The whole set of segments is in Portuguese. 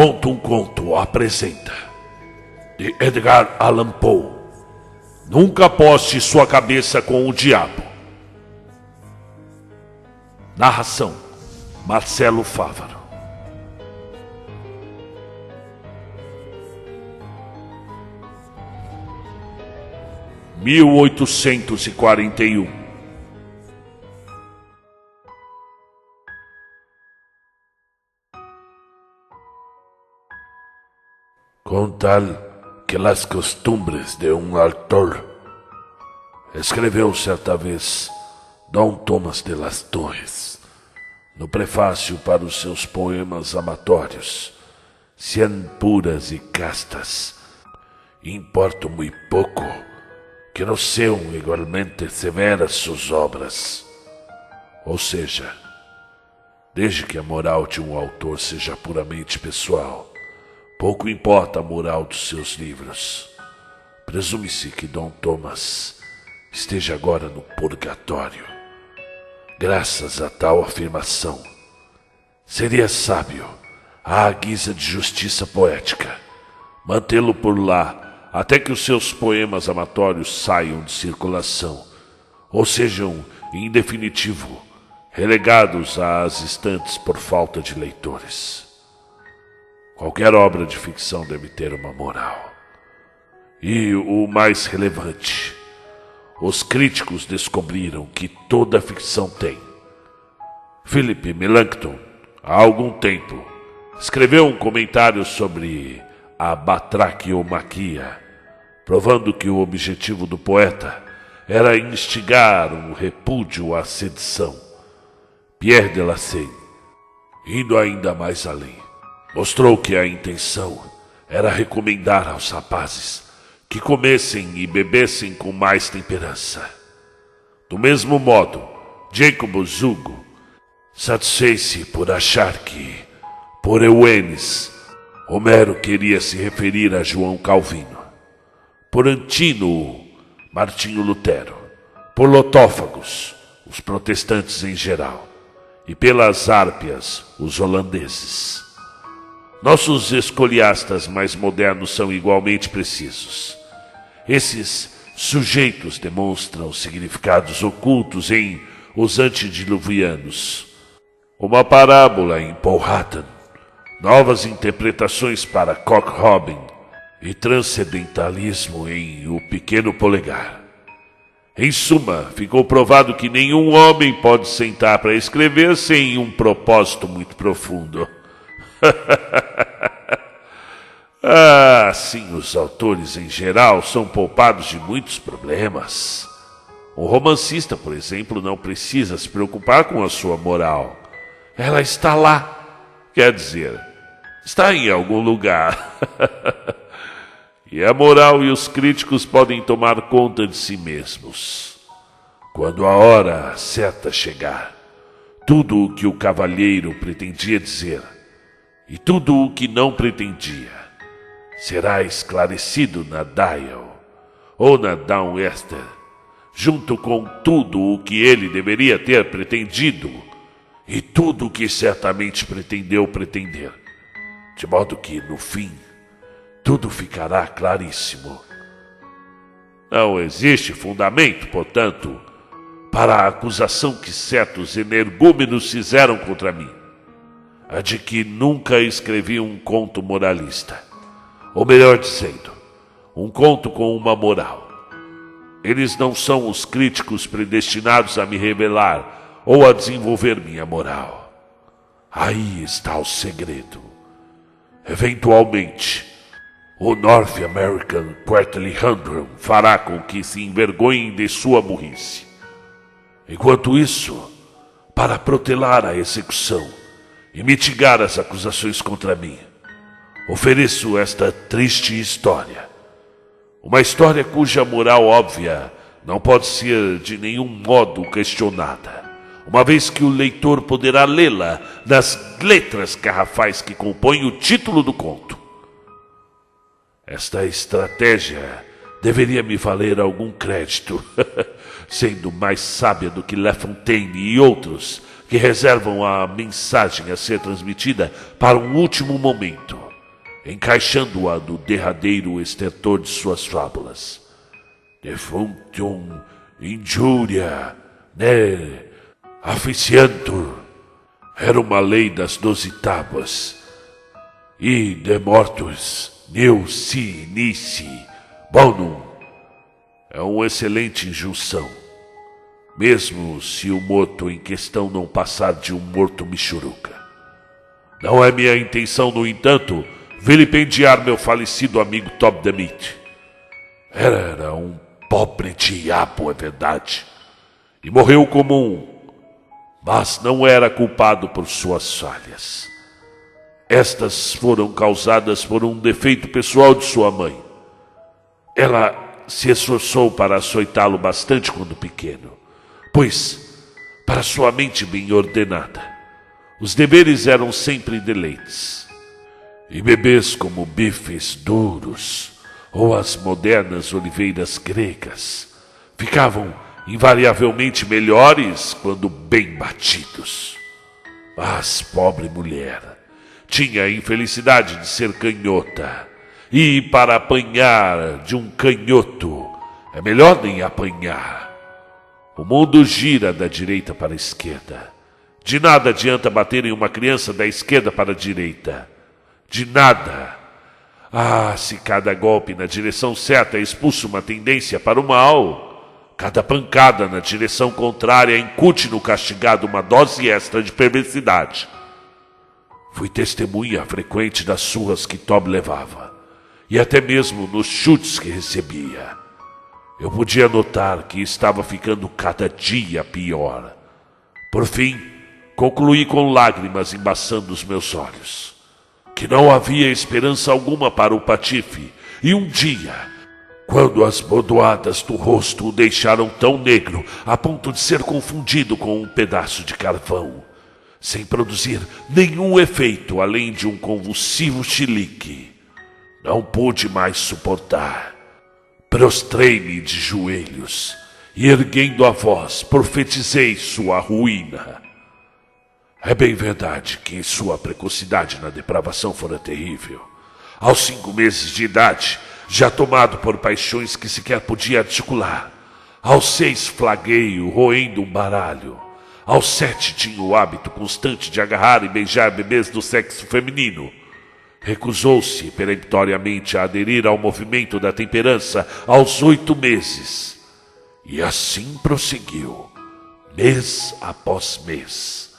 Conta um Conto apresenta, de Edgar Allan Poe. Nunca aposte sua cabeça com o diabo. Narração: Marcelo Fávaro. – 1841. Con tal que las costumbres de un autor, escreveu certa vez Dom Tomás de las Torres, no prefácio para os seus poemas amatórios, Cien puras e castas. Importa muy pouco que não sejam igualmente severas suas obras. Ou seja, desde que a moral de um autor seja puramente pessoal, pouco importa a moral dos seus livros. Presume-se que Dom Tomás esteja agora no purgatório. Graças a tal afirmação, seria sábio, à guisa de justiça poética, mantê-lo por lá até que os seus poemas amatórios saiam de circulação, ou sejam, em definitivo, relegados às estantes por falta de leitores. Qualquer obra de ficção deve ter uma moral. E o mais relevante, os críticos descobriram que toda ficção tem. Philip Melanchthon, há algum tempo, escreveu um comentário sobre a batraquiomaquia, provando que o objetivo do poeta era instigar um repúdio à sedição. Pierre de Lassay, indo ainda mais além, mostrou que a intenção era recomendar aos rapazes que comessem e bebessem com mais temperança. Do mesmo modo, Jacobo Zugo satisfez-se por achar que, por Euenes, Homero queria se referir a João Calvino, por Antino, Martinho Lutero, por Lotófagos, os protestantes em geral, e pelas Hárpias, os holandeses. Nossos escoliastas mais modernos são igualmente precisos. Esses sujeitos demonstram significados ocultos em Os Antediluvianos, uma parábola em Powhatan, novas interpretações para Cock Robin e transcendentalismo em O Pequeno Polegar. Em suma, ficou provado que nenhum homem pode sentar para escrever sem um propósito muito profundo. Sim, os autores em geral são poupados de muitos problemas. Um romancista, por exemplo, não precisa se preocupar com a sua moral. Ela está lá, quer dizer, está em algum lugar. E a moral e os críticos podem tomar conta de si mesmos. Quando a hora certa chegar, tudo o que o cavalheiro pretendia dizer e tudo o que não pretendia será esclarecido na Dial ou na Downwester, junto com tudo o que ele deveria ter pretendido e tudo o que certamente pretendeu pretender, de modo que, no fim, tudo ficará claríssimo. Não existe fundamento, portanto, para a acusação que certos energúmenos fizeram contra mim, a de que nunca escrevi um conto moralista, ou melhor dizendo, um conto com uma moral. Eles não são os críticos predestinados a me revelar ou a desenvolver minha moral. Aí está o segredo. Eventualmente, o North American Quarterly Humdrum fará com que se envergonhem de sua burrice. Enquanto isso, para protelar a execução e mitigar as acusações contra mim, ofereço esta triste história. Uma história cuja moral óbvia não pode ser de nenhum modo questionada, uma vez que o leitor poderá lê-la nas letras garrafais que compõem o título do conto. Esta estratégia deveria me valer algum crédito, sendo mais sábia do que La Fontaine e outros que reservam a mensagem a ser transmitida para um último momento. encaixando-a no derradeiro estertor de suas fábulas. Defunctum injuria ne afficiantur era uma lei das 12 tábuas. E de mortus nil si nisi bonum é uma excelente injunção, mesmo se o morto em questão não passar de um morto michuruca. Não é minha intenção, no entanto, vilipendiar meu falecido amigo Tob the Meat. Era um pobre diabo, é verdade, e morreu comum, mas não era culpado por suas falhas. Estas foram causadas por um defeito pessoal de sua mãe. Ela se esforçou para açoitá-lo bastante quando pequeno, pois, para sua mente bem ordenada, os deveres eram sempre deleites. E bebês como bifes duros ou as modernas oliveiras gregas ficavam invariavelmente melhores quando bem batidos. Mas, pobre mulher, tinha a infelicidade de ser canhota, e para apanhar de um canhoto é melhor nem apanhar. O mundo gira da direita para a esquerda. De nada adianta bater em uma criança da esquerda para a direita. De nada. Se cada golpe na direção certa expulsa uma tendência para o mal, cada pancada na direção contrária incute no castigado uma dose extra de perversidade. Fui testemunha frequente das surras que Tob levava, e até mesmo nos chutes que recebia. Eu podia notar que estava ficando cada dia pior. Por fim, concluí com lágrimas embaçando os meus olhos, que não havia esperança alguma para o patife, e um dia, quando as bordoadas do rosto o deixaram tão negro a ponto de ser confundido com um pedaço de carvão, sem produzir nenhum efeito além de um convulsivo chilique, não pude mais suportar. Prostrei-me de joelhos e, erguendo a voz, profetizei sua ruína. É bem verdade que sua precocidade na depravação fora terrível. Aos 5 meses de idade, já tomado por paixões que sequer podia articular. Aos 6, flagueio, roendo um baralho. Aos 7, tinha o hábito constante de agarrar e beijar bebês do sexo feminino. Recusou-se peremptoriamente a aderir ao movimento da temperança aos 8 meses. E assim prosseguiu, mês após mês,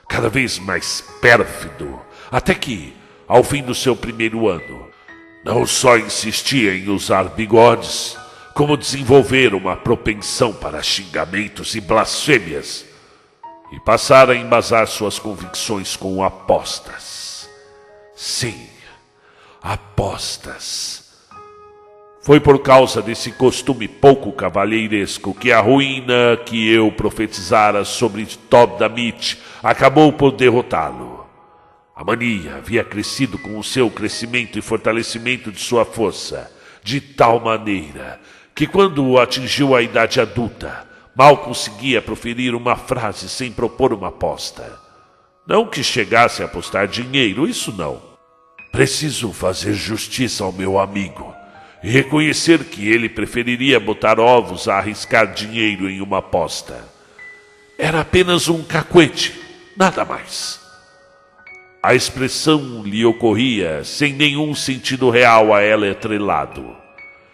cada vez mais pérfido, até que, ao fim do seu 1º ano, não só insistia em usar bigodes, como desenvolver uma propensão para xingamentos e blasfêmias, e passar a embasar suas convicções com apostas. Sim, apostas. Foi por causa desse costume pouco cavalheiresco que a ruína que eu profetizara sobre Tob the Meat acabou por derrotá-lo. A mania havia crescido com o seu crescimento e fortalecimento de sua força, de tal maneira que quando atingiu a idade adulta, mal conseguia proferir uma frase sem propor uma aposta. Não que chegasse a apostar dinheiro, isso não. Preciso fazer justiça ao meu amigo e reconhecer que ele preferiria botar ovos a arriscar dinheiro em uma aposta. Era apenas um cacuete, nada mais. A expressão lhe ocorria sem nenhum sentido real a ela atrelado.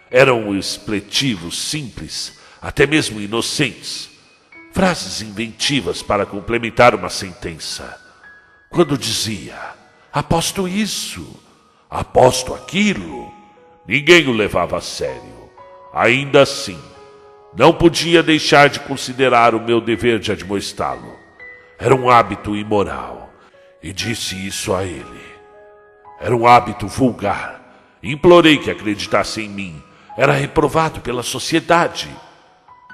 Eram expletivos simples, até mesmo inocentes, frases inventivas para complementar uma sentença. Quando dizia, aposto isso, aposto aquilo, ninguém o levava a sério. Ainda assim, não podia deixar de considerar o meu dever de admoestá-lo. Era um hábito imoral, e disse isso a ele. Era um hábito vulgar. Implorei que acreditasse em mim. Era reprovado pela sociedade.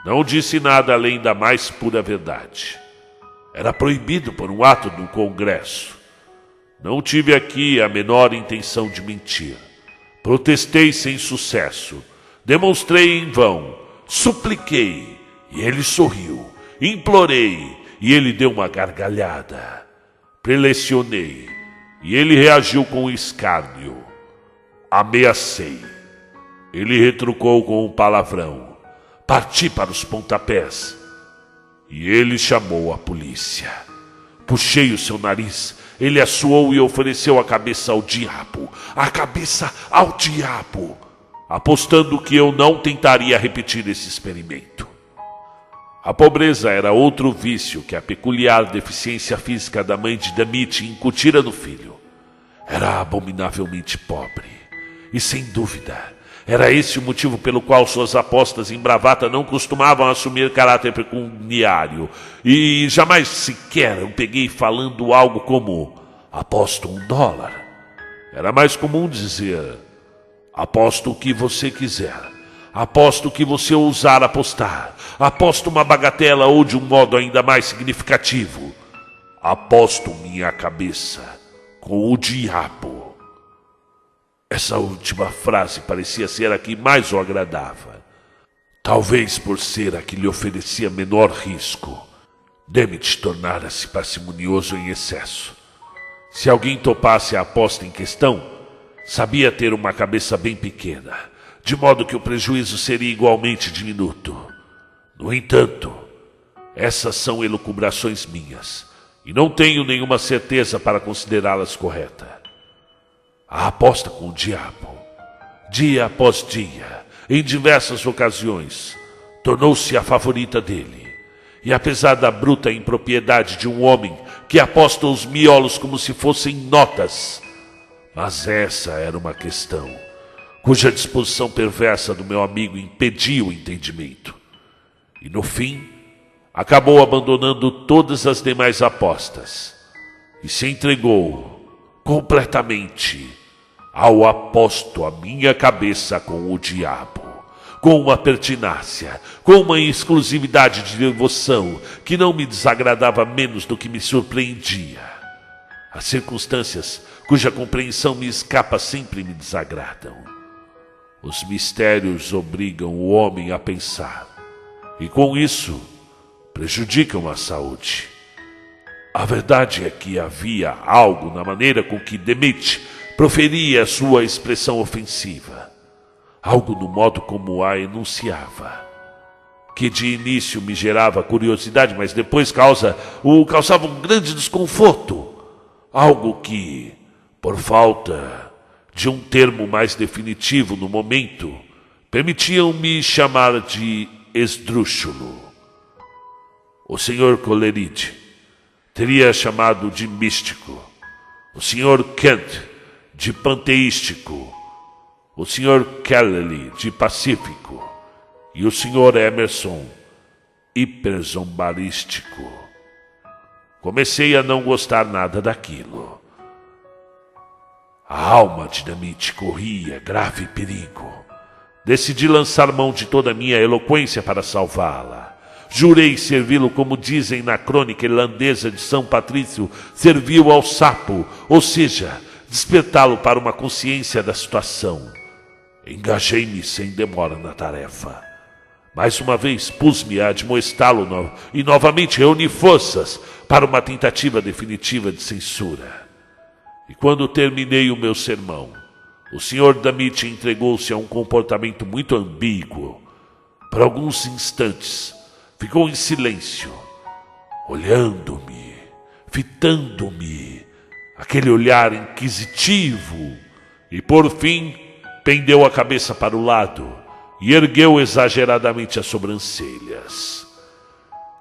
Não disse nada além da mais pura verdade. Era proibido por um ato do Congresso. Não tive aqui a menor intenção de mentir. Protestei sem sucesso. Demonstrei em vão. Supliquei, e ele sorriu. Implorei, e ele deu uma gargalhada. Prelecionei, e ele reagiu com escárnio. ameacei. Ele retrucou com um palavrão. Parti para os pontapés. E ele chamou a polícia. Puxei o seu nariz. Ele assoou e ofereceu a cabeça ao diabo. A cabeça ao diabo. Apostando que eu não tentaria repetir esse experimento. A pobreza era outro vício que a peculiar deficiência física da mãe de Damit incutira no filho. Era abominavelmente pobre. E sem dúvida, era esse o motivo pelo qual suas apostas em bravata não costumavam assumir caráter pecuniário. E jamais sequer eu peguei falando algo como, aposto $1. Era mais comum dizer, aposto o que você quiser. Aposto que você ousar apostar. Aposto uma bagatela ou de um modo ainda mais significativo. Aposto minha cabeça com o diabo. Essa última frase parecia ser a que mais o agradava. Talvez por ser a que lhe oferecia menor risco. Damit tornara-se parcimonioso em excesso. Se alguém topasse a aposta em questão, sabia ter uma cabeça bem pequena, de modo que o prejuízo seria igualmente diminuto. No entanto, essas são elucubrações minhas, e não tenho nenhuma certeza para considerá-las corretas. A aposta com o diabo, dia após dia, em diversas ocasiões, tornou-se a favorita dele. E apesar da bruta impropriedade de um homem que aposta os miolos como se fossem notas, mas essa era uma questão cuja disposição perversa do meu amigo impedia o entendimento. E no fim, acabou abandonando todas as demais apostas e se entregou completamente ao aposto a minha cabeça com o diabo, com uma pertinácia, com uma exclusividade de devoção que não me desagradava menos do que me surpreendia. As circunstâncias cuja compreensão me escapa sempre me desagradam. Os mistérios obrigam o homem a pensar, e com isso prejudicam a saúde. A verdade é que havia algo na maneira com que Damit proferia sua expressão ofensiva, algo no modo como a enunciava, que de início me gerava curiosidade, mas depois causava um grande desconforto, algo que, por falta de um termo mais definitivo no momento, permitiam-me chamar de esdrúxulo. O Sr. Coleridge teria chamado de místico, o Sr. Kent de panteístico, o Sr. Kelly de pacífico e o Sr. Emerson hiperzombarístico. Comecei a não gostar nada daquilo. A alma de Damit corria grave perigo. Decidi lançar mão de toda a minha eloquência para salvá-la. Jurei servi-lo como dizem na crônica irlandesa de São Patrício serviu ao sapo, ou seja, despertá-lo para uma consciência da situação. Engajei-me sem demora na tarefa. Mais uma vez pus-me a admoestá-lo e novamente reuni forças para uma tentativa definitiva de censura. E quando terminei o meu sermão, o Sr. Damit entregou-se a um comportamento muito ambíguo. Por alguns instantes, ficou em silêncio, olhando-me, fitando-me, aquele olhar inquisitivo, e por fim pendeu a cabeça para o lado e ergueu exageradamente as sobrancelhas.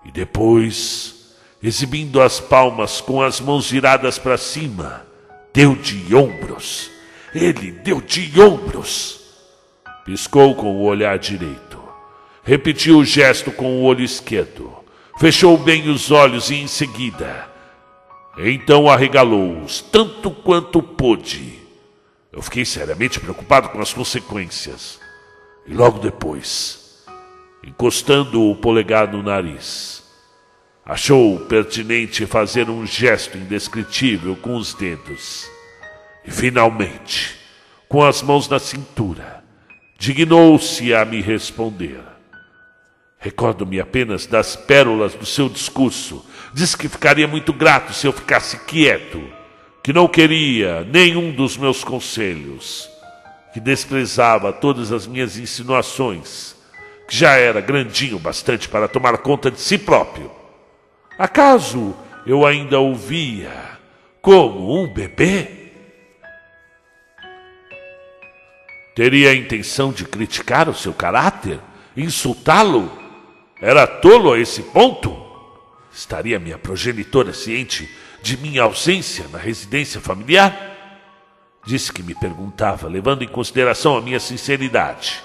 E depois, exibindo as palmas com as mãos viradas para cima, deu de ombros. Ele deu de ombros. Piscou com o olhar direito. Repetiu o gesto com o olho esquerdo. Fechou bem os olhos e em seguida, então arregalou-os, tanto quanto pôde. Eu fiquei seriamente preocupado com as consequências. E logo depois, encostando o polegar no nariz, achou pertinente fazer um gesto indescritível com os dedos. E finalmente, com as mãos na cintura, dignou-se a me responder. Recordo-me apenas das pérolas do seu discurso. Disse que ficaria muito grato se eu ficasse quieto, que não queria nenhum dos meus conselhos. que desprezava todas as minhas insinuações, que já era grandinho bastante para tomar conta de si próprio. Acaso eu ainda o via como um bebê? Teria a intenção de criticar o seu caráter? Insultá-lo? Era tolo a esse ponto? Estaria minha progenitora ciente de minha ausência na residência familiar? Disse que me perguntava, levando em consideração a minha sinceridade,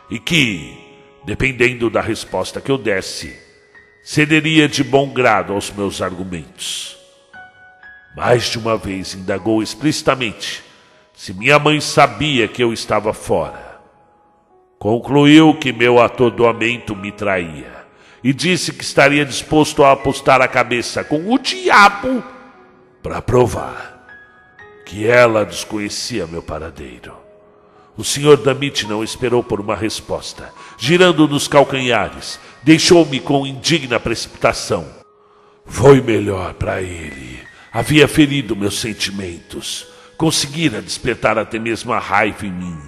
e que, dependendo da resposta que eu desse, cederia de bom grado aos meus argumentos. Mais de uma vez indagou explicitamente se minha mãe sabia que eu estava fora. Concluiu que meu atordoamento me traía e disse que estaria disposto a apostar a cabeça com o diabo para provar que ela desconhecia meu paradeiro. O Sr. Damit não esperou por uma resposta. Girando nos calcanhares, deixou-me com indigna precipitação. Foi melhor para ele. Havia ferido meus sentimentos. Conseguira despertar até mesmo a raiva em mim.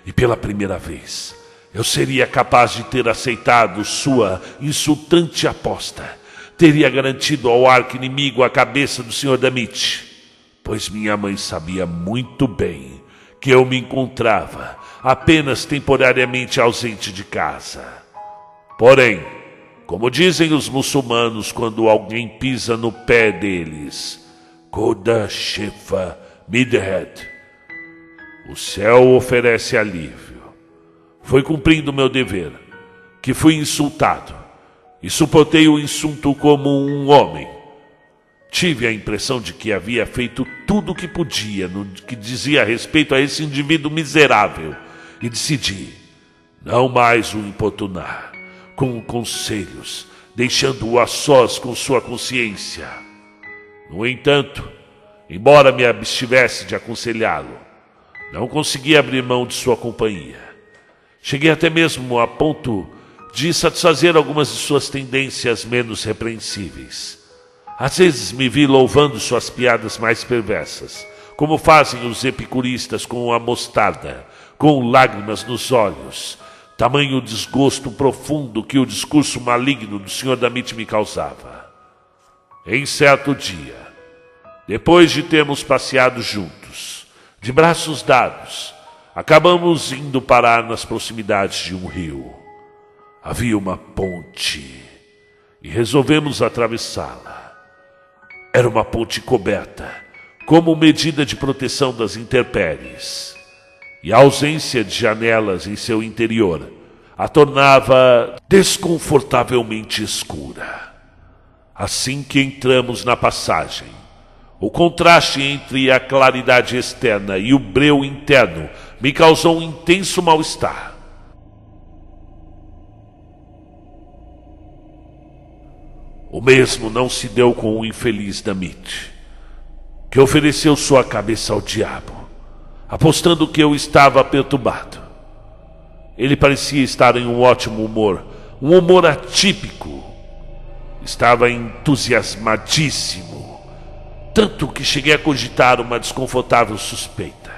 E pela primeira vez, eu seria capaz de ter aceitado sua insultante aposta. Teria garantido ao arqui-inimigo a cabeça do Sr. Damit. Pois minha mãe sabia muito bem que eu me encontrava apenas temporariamente ausente de casa. Porém, como dizem os muçulmanos quando alguém pisa no pé deles, Koda Shefa Midhead, o céu oferece alívio. Foi cumprindo meu dever, que fui insultado, e suportei o insulto como um homem. Tive a impressão de que havia feito tudo o que podia no que dizia respeito a esse indivíduo miserável e decidi não mais o importunar com conselhos, deixando-o a sós com sua consciência. No entanto, embora me abstivesse de aconselhá-lo, não consegui abrir mão de sua companhia. Cheguei até mesmo a ponto de satisfazer algumas de suas tendências menos repreensíveis. Às vezes me vi louvando suas piadas mais perversas, como fazem os epicuristas com a mostarda, com lágrimas nos olhos, tamanho desgosto profundo que o discurso maligno do Sr. Damit me causava. Em certo dia, depois de termos passeado juntos, de braços dados, acabamos indo parar nas proximidades de um rio. Havia uma ponte e resolvemos atravessá-la. Era uma ponte coberta, como medida de proteção das intempéries, e a ausência de janelas em seu interior a tornava desconfortavelmente escura. Assim que entramos na passagem, o contraste entre a claridade externa e o breu interno me causou um intenso mal-estar. O mesmo não se deu com o infeliz Damit, que ofereceu sua cabeça ao diabo, apostando que eu estava perturbado. Ele parecia estar em um ótimo humor, um humor atípico. Estava entusiasmadíssimo, tanto que cheguei a cogitar uma desconfortável suspeita.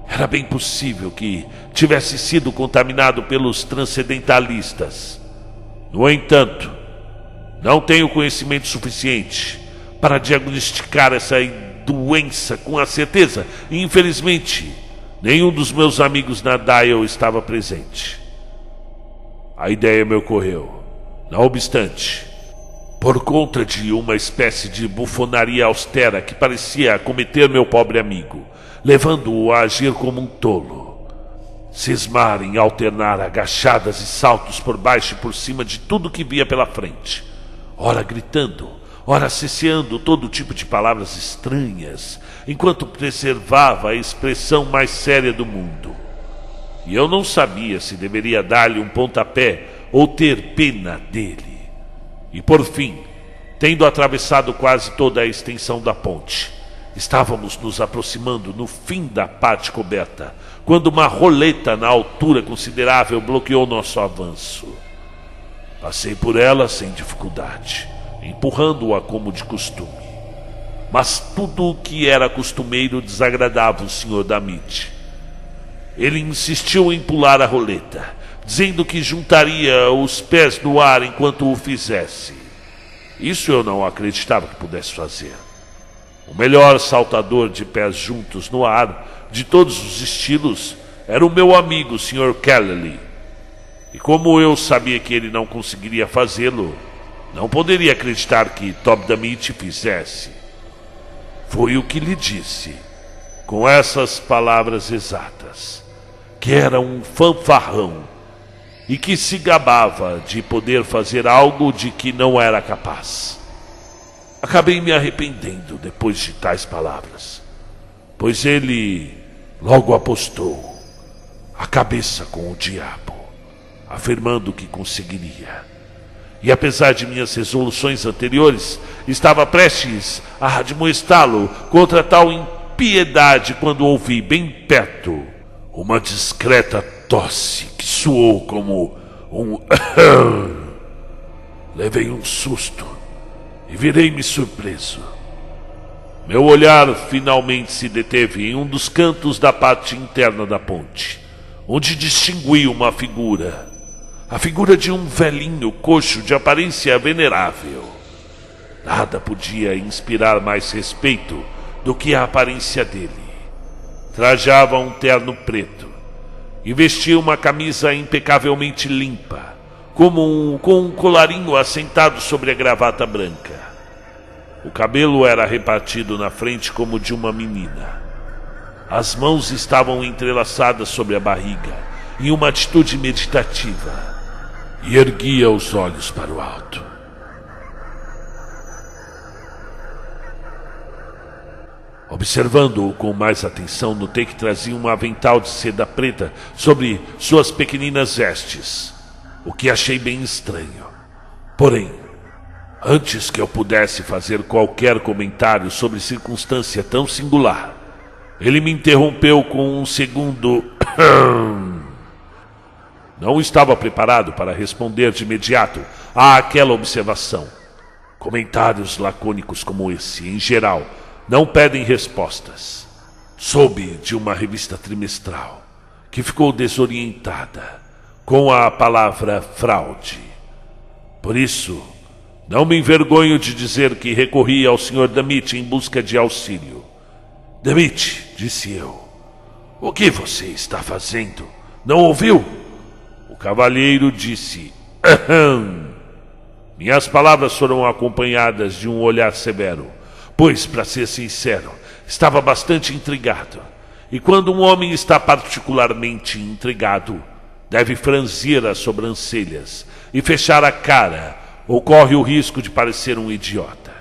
Era bem possível que tivesse sido contaminado pelos transcendentalistas. No entanto, não tenho conhecimento suficiente para diagnosticar essa doença com a certeza e, infelizmente, nenhum dos meus amigos na Dial estava presente. A ideia me ocorreu, não obstante, por conta de uma espécie de bufonaria austera que parecia acometer meu pobre amigo, levando-o a agir como um tolo, cismar em alternar agachadas e saltos por baixo e por cima de tudo que via pela frente, ora gritando, ora cesseando todo tipo de palavras estranhas, enquanto preservava a expressão mais séria do mundo. E eu não sabia se deveria dar-lhe um pontapé ou ter pena dele. E por fim, tendo atravessado quase toda a extensão da ponte, estávamos nos aproximando no fim da parte coberta, quando uma roleta na altura considerável bloqueou nosso avanço. Passei por ela sem dificuldade, empurrando-a como de costume. Mas tudo o que era costumeiro desagradava o Sr. Damit. Ele insistiu em pular a roleta, dizendo que juntaria os pés no ar enquanto o fizesse. Isso eu não acreditava que pudesse fazer. O melhor saltador de pés juntos no ar, de todos os estilos, era o meu amigo, Sr. Kelly. E como eu sabia que ele não conseguiria fazê-lo, não poderia acreditar que Tob Damit fizesse. Foi o que lhe disse, com essas palavras exatas, que era um fanfarrão e que se gabava de poder fazer algo de que não era capaz. Acabei me arrependendo depois de tais palavras, pois ele logo apostou a cabeça com o diabo, afirmando que conseguiria. E apesar de minhas resoluções anteriores, estava prestes a admoestá-lo contra tal impiedade quando ouvi bem perto uma discreta tosse que soou como um Levei um susto e virei-me surpreso. Meu olhar finalmente se deteve em um dos cantos da parte interna da ponte, onde distingui uma figura. A figura de um velhinho coxo de aparência venerável. Nada podia inspirar mais respeito do que a aparência dele. Trajava um terno preto e vestia uma camisa impecavelmente limpa, com um colarinho assentado sobre a gravata branca. O cabelo era repartido na frente como de uma menina. As mãos estavam entrelaçadas sobre a barriga, em uma atitude meditativa, e erguia os olhos para o alto. Observando-o com mais atenção, notei que trazia um avental de seda preta sobre suas pequeninas vestes, o que achei bem estranho. Porém, antes que eu pudesse fazer qualquer comentário sobre circunstância tão singular, ele me interrompeu com um segundo Não estava preparado para responder de imediato àquela observação. Comentários lacônicos como esse, em geral, não pedem respostas. Soube de uma revista trimestral que ficou desorientada com a palavra fraude. Por isso, não me envergonho de dizer que recorri ao Sr. Damit em busca de auxílio. Damit, disse eu, o que você está fazendo? Não ouviu? O cavalheiro disse, aham. Minhas palavras foram acompanhadas de um olhar severo, pois, para ser sincero, estava bastante intrigado. E quando um homem está particularmente intrigado, deve franzir as sobrancelhas e fechar a cara, ou corre o risco de parecer um idiota.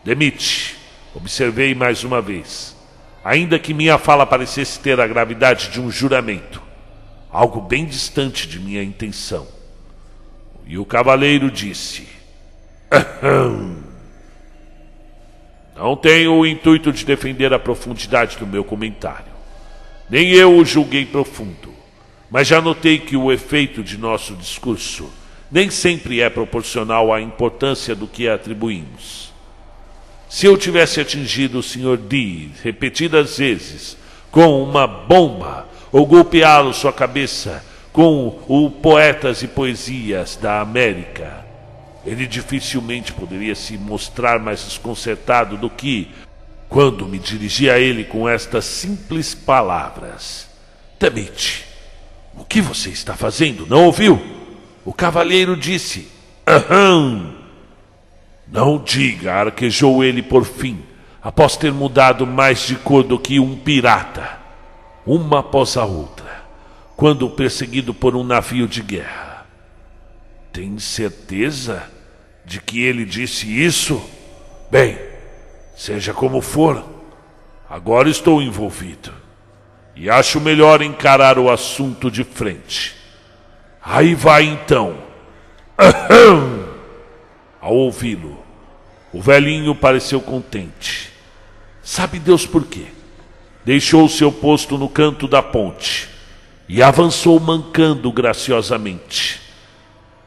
Damit, observei mais uma vez, ainda que minha fala parecesse ter a gravidade de um juramento, algo bem distante de minha intenção. E o cavaleiro disse, aham. Não tenho o intuito de defender a profundidade do meu comentário. Nem eu o julguei profundo, mas já notei que o efeito de nosso discurso nem sempre é proporcional à importância do que atribuímos. Se eu tivesse atingido o Sr. D repetidas vezes com uma bomba, ou golpeá-lo sua cabeça com o Poetas e Poesias da América, ele dificilmente poderia se mostrar mais desconcertado do que quando me dirigi a ele com estas simples palavras. Damit, o que você está fazendo? Não ouviu? O cavalheiro disse, aham. Não diga, arquejou ele por fim, após ter mudado mais de cor do que um pirata, uma após a outra, quando perseguido por um navio de guerra. Tem certeza de que ele disse isso? Bem, seja como for, agora estou envolvido e acho melhor encarar o assunto de frente. Aí vai então. Aham! Ao ouvi-lo, o velhinho pareceu contente. Sabe Deus por quê? Deixou seu posto no canto da ponte e avançou mancando graciosamente.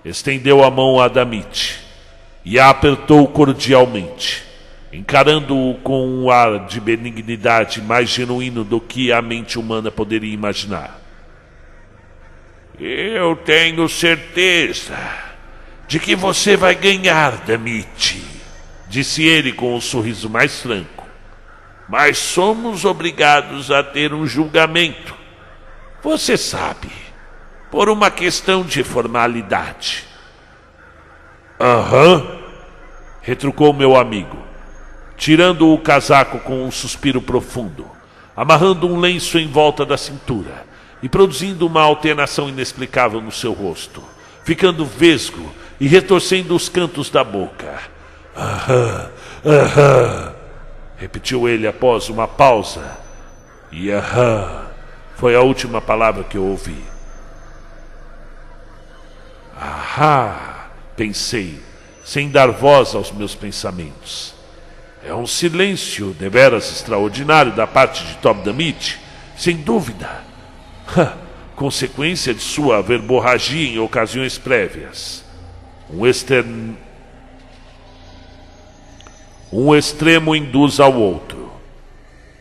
Estendeu a mão a Damit e a apertou cordialmente, encarando-o com um ar de benignidade mais genuíno do que a mente humana poderia imaginar. Eu tenho certeza de que você vai ganhar, Damit, disse ele com um sorriso mais franco. Mas somos obrigados a ter um julgamento. Você sabe, por uma questão de formalidade. Aham, retrucou meu amigo, tirando o casaco com um suspiro profundo, amarrando um lenço em volta da cintura e produzindo uma alternação inexplicável no seu rosto, ficando vesgo e retorcendo os cantos da boca. Aham, aham, repetiu ele após uma pausa, e aham foi a última palavra que eu ouvi. Ahá, pensei, sem dar voz aos meus pensamentos. É um silêncio deveras extraordinário da parte de Toby Damit, sem dúvida. Consequência de sua verborragia em ocasiões prévias. Um extremo induz ao outro.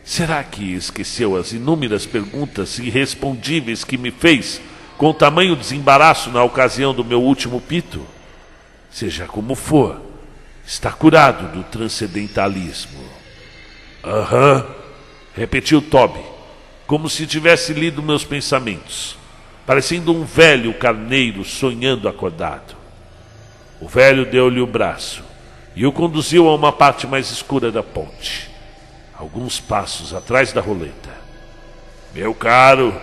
Será que esqueceu as inúmeras perguntas irrespondíveis que me fez com tamanho desembaraço na ocasião do meu último pito? Seja como for, está curado do transcendentalismo. Aham, repetiu Toby, como se tivesse lido meus pensamentos, parecendo um velho carneiro sonhando acordado. O velho deu-lhe o braço e o conduziu a uma parte mais escura da ponte, alguns passos atrás da roleta. Meu caro,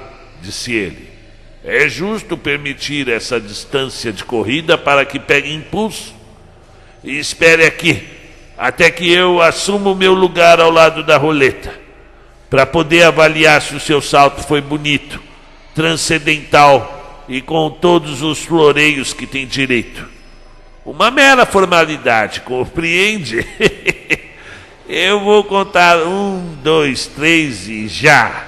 disse ele, é justo permitir essa distância de corrida para que pegue impulso? E espere aqui, até que eu assuma o meu lugar ao lado da roleta, para poder avaliar se o seu salto foi bonito, transcendental e com todos os floreios que tem direito. Uma mera formalidade, compreende? Eu vou contar 1, 2, 3 e já.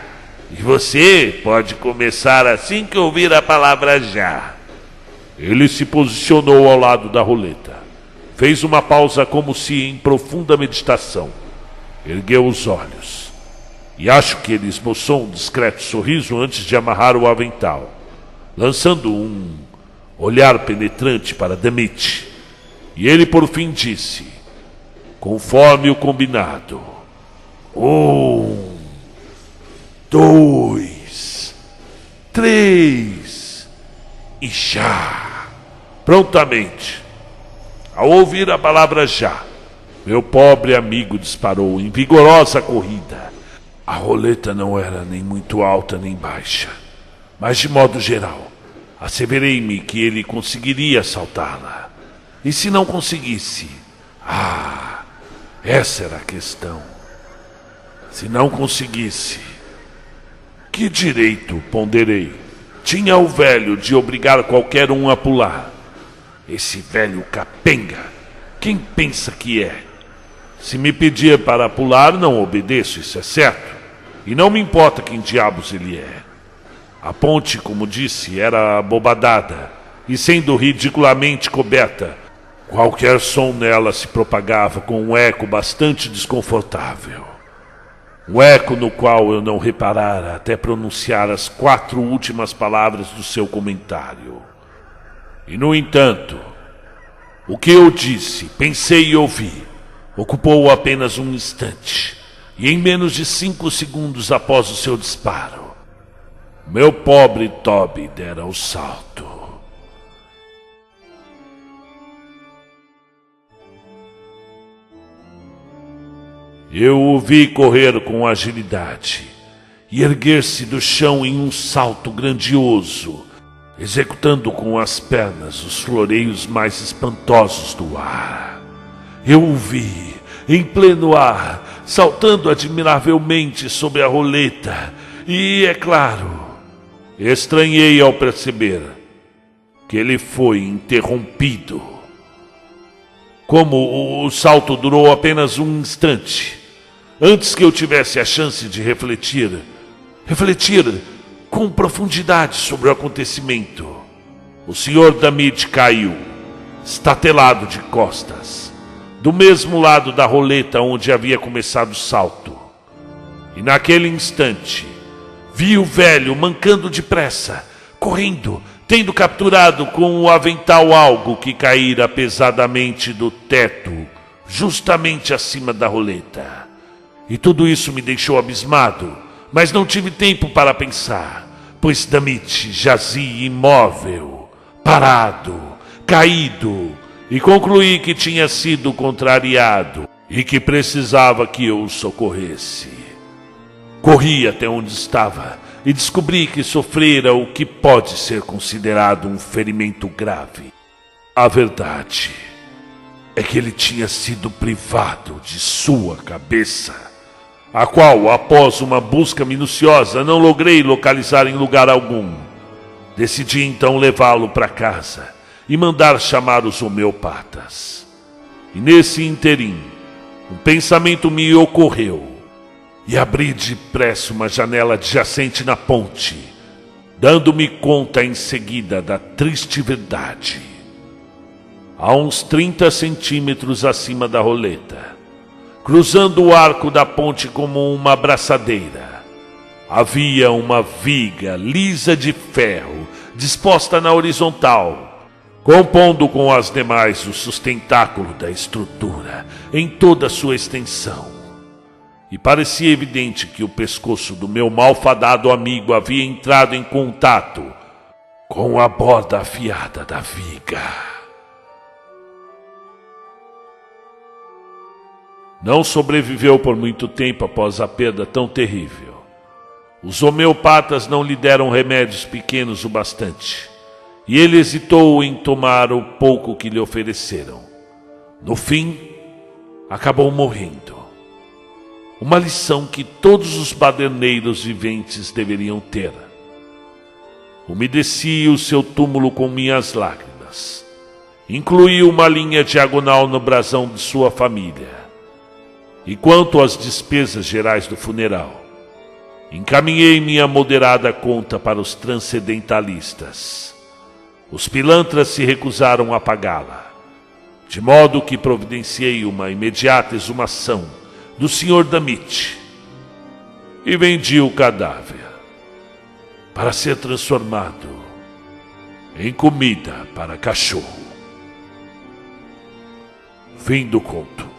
E você pode começar assim que ouvir a palavra já. Ele se posicionou ao lado da roleta. Fez uma pausa como se em profunda meditação. Ergueu os olhos. E acho que ele esboçou um discreto sorriso antes de amarrar o avental, lançando um olhar penetrante para Damit. E ele por fim disse, conforme o combinado: 1, 2, 3 e já. Prontamente, ao ouvir a palavra já, meu pobre amigo disparou em vigorosa corrida. A roleta não era nem muito alta nem baixa, mas de modo geral, asseverei-me que ele conseguiria saltá-la. E se não conseguisse? Essa era a questão. Se não conseguisse, que direito, ponderei, tinha o velho de obrigar qualquer um a pular? Esse velho capenga, quem pensa que é? Se me pedir para pular, não obedeço, isso é certo. E não me importa quem diabos ele é. A ponte, como disse, era abobadada e, sendo ridiculamente coberta, qualquer som nela se propagava com um eco bastante desconfortável. Um eco no qual eu não reparara até pronunciar as 4 últimas palavras do seu comentário. E, no entanto, o que eu disse, pensei e ouvi, ocupou apenas um instante, e em menos de 5 segundos após o seu disparo, meu pobre Toby dera o salto. Eu o vi correr com agilidade e erguer-se do chão em um salto grandioso, executando com as pernas os floreios mais espantosos do ar. Eu o vi, em pleno ar, saltando admiravelmente sobre a roleta e, é claro, estranhei ao perceber que ele foi interrompido. Como o salto durou apenas um instante, antes que eu tivesse a chance de refletir com profundidade sobre o acontecimento, o Sr. Damit caiu, estatelado de costas, do mesmo lado da roleta onde havia começado o salto. E naquele instante, vi o velho mancando depressa, correndo, tendo capturado com o avental algo que caíra pesadamente do teto, justamente acima da roleta. E tudo isso me deixou abismado, mas não tive tempo para pensar, pois Damit jazia imóvel, parado, caído, e concluí que tinha sido contrariado e que precisava que eu o socorresse. Corri até onde estava e descobri que sofrera o que pode ser considerado um ferimento grave. A verdade é que ele tinha sido privado de sua cabeça, a qual, após uma busca minuciosa, não logrei localizar em lugar algum. Decidi então levá-lo para casa e mandar chamar os homeopatas. E nesse interim, um pensamento me ocorreu e abri depressa uma janela adjacente na ponte, dando-me conta em seguida da triste verdade. A uns 30 centímetros acima da roleta, cruzando o arco da ponte como uma braçadeira, havia uma viga lisa de ferro disposta na horizontal, compondo com as demais o sustentáculo da estrutura em toda a sua extensão. E parecia evidente que o pescoço do meu malfadado amigo havia entrado em contato com a borda afiada da viga. Não sobreviveu por muito tempo após a perda tão terrível. Os homeopatas não lhe deram remédios pequenos o bastante, e ele hesitou em tomar o pouco que lhe ofereceram. No fim, acabou morrendo. Uma lição que todos os baderneiros viventes deveriam ter. Umedeci o seu túmulo com minhas lágrimas. Incluí uma linha diagonal no brasão de sua família. E quanto às despesas gerais do funeral, encaminhei minha moderada conta para os transcendentalistas. Os pilantras se recusaram a pagá-la, de modo que providenciei uma imediata exumação do Sr. Damit e vendi o cadáver para ser transformado em comida para cachorro. Fim do conto.